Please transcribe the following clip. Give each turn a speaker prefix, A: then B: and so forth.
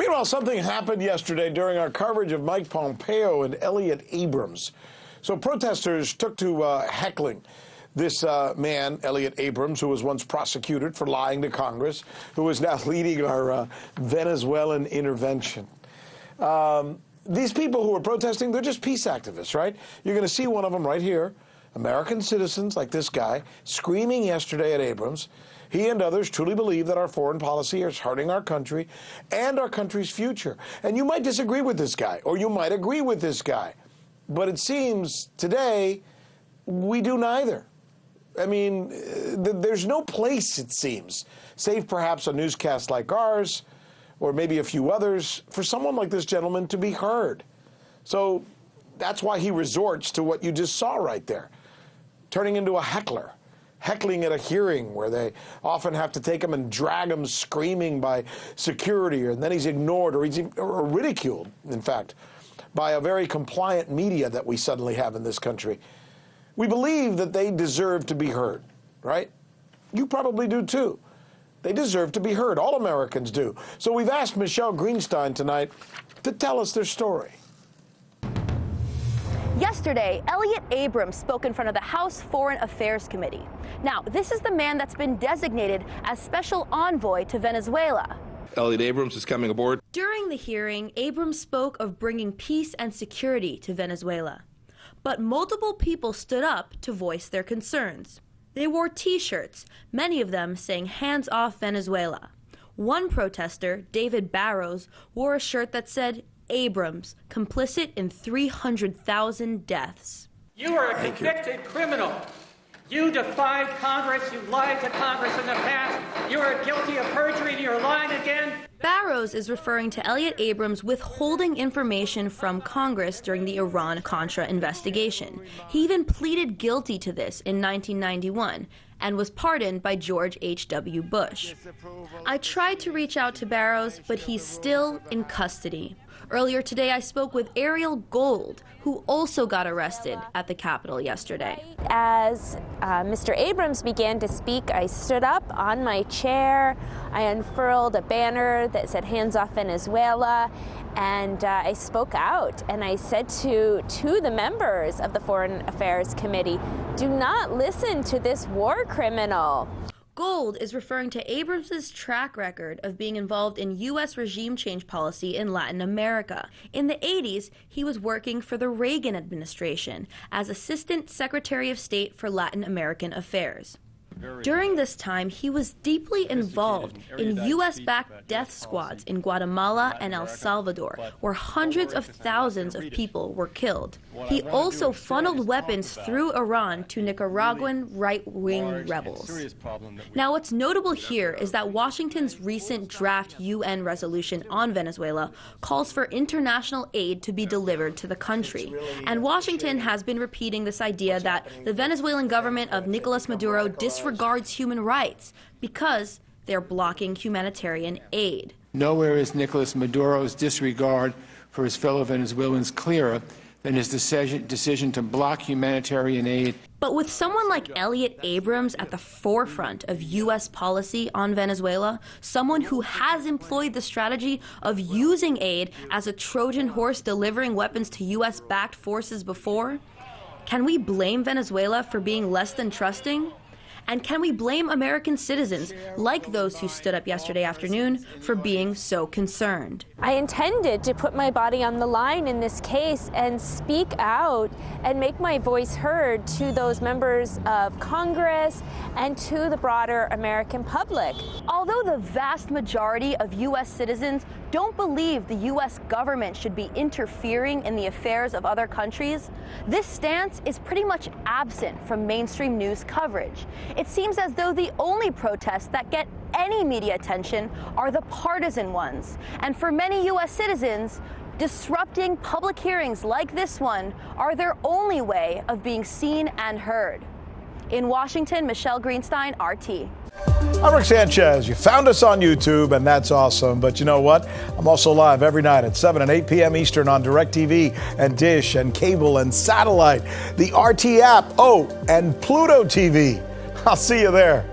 A: Meanwhile, something happened yesterday during our coverage of Mike Pompeo and Elliott Abrams. So protesters took to heckling this man, Elliott Abrams, who was once prosecuted for lying to Congress, who is now leading our Venezuelan intervention. These people who are protesting, they're just peace activists, right? You're going to see one of them right here, American citizens like this guy, screaming yesterday at Abrams. He and others truly believe that our foreign policy is hurting our country and our country's future. And you might disagree with this guy, or you might agree with this guy. But it seems today we do neither. I mean, there's no place, it seems, save perhaps a newscast like ours, or maybe a few others, for someone like this gentleman to be heard. So that's why he resorts to what you just saw right there, turning into a heckler, heckling at a hearing where they often have to take him and drag him screaming by security, and then he's ignored or ridiculed, in fact, by a very compliant media that we suddenly have in this country. We believe that they deserve to be heard, right? You probably do too. They deserve to be heard. All Americans do. So we've asked Michele Greenstein tonight to tell us their story.
B: Yesterday, Elliott Abrams spoke in front of the House Foreign Affairs Committee. Now, this is the man that's been designated as special envoy to Venezuela.
C: Elliott Abrams is coming aboard.
B: During the hearing, Abrams spoke of bringing peace and security to Venezuela. But multiple people stood up to voice their concerns. They wore T-shirts, many of them saying "Hands off Venezuela." One protester, David Barrows, wore a shirt that said, "Abrams, complicit in 300,000 deaths."
D: You are a convicted criminal. You defied Congress. You lied to Congress in the past. You are guilty of perjury and you're lying again.
B: Barrows is referring to Elliott Abrams withholding information from Congress during the Iran-Contra investigation. He even pleaded guilty to this in 1991 and was pardoned by George H.W. Bush. I tried to reach out to Barrows, but he's still in custody. Earlier today, I spoke with Ariel Gold, who also got arrested at the Capitol yesterday.
E: As Mr. Abrams began to speak, I stood up on my chair. I unfurled a banner that said "Hands off Venezuela," and I spoke out. And I said to the members of the Foreign Affairs Committee, "Do not listen to this war criminal."
B: Gold is referring to Abrams' track record of being involved in U.S. regime change policy in Latin America. In the 80s, he was working for the Reagan administration as Assistant Secretary of State for Latin American Affairs. During this time, he was deeply involved in U.S.-backed death squads in Guatemala and El Salvador, where hundreds of thousands of people were killed. He also funneled weapons through Iran to Nicaraguan right-wing rebels. Now, what's notable here is that Washington's recent draft UN resolution on Venezuela calls for international aid to be delivered to the country. And Washington has been repeating this idea that the Venezuelan government of Nicolas Maduro disregards human rights because they're blocking humanitarian aid.
F: Nowhere is Nicolas Maduro's disregard for his fellow Venezuelans clearer than his decision to block humanitarian aid.
B: But with someone like Elliott Abrams at the forefront of U.S. policy on Venezuela, someone who has employed the strategy of using aid as a Trojan horse delivering weapons to U.S.-backed forces before, can we blame Venezuela for being less than trusting? And can we blame American citizens, like those who stood up yesterday afternoon, for being so concerned?
E: I intended to put my body on the line in this case and speak out and make my voice heard to those members of Congress and to the broader American public.
B: Although the vast majority of U.S. citizens don't believe the U.S. government should be interfering in the affairs of other countries, this stance is pretty much absent from mainstream news coverage. It seems as though the only protests that get any media attention are the partisan ones. And for many U.S. citizens, disrupting public hearings like this one are their only way of being seen and heard. In Washington, Michele Greenstein, RT.
A: I'm Rick Sanchez. You found us on YouTube, and that's awesome. But you know what? I'm also live every night at 7 and 8 p.m. Eastern on DirecTV and Dish and cable and satellite, the RT app, and Pluto TV. I'll see you there.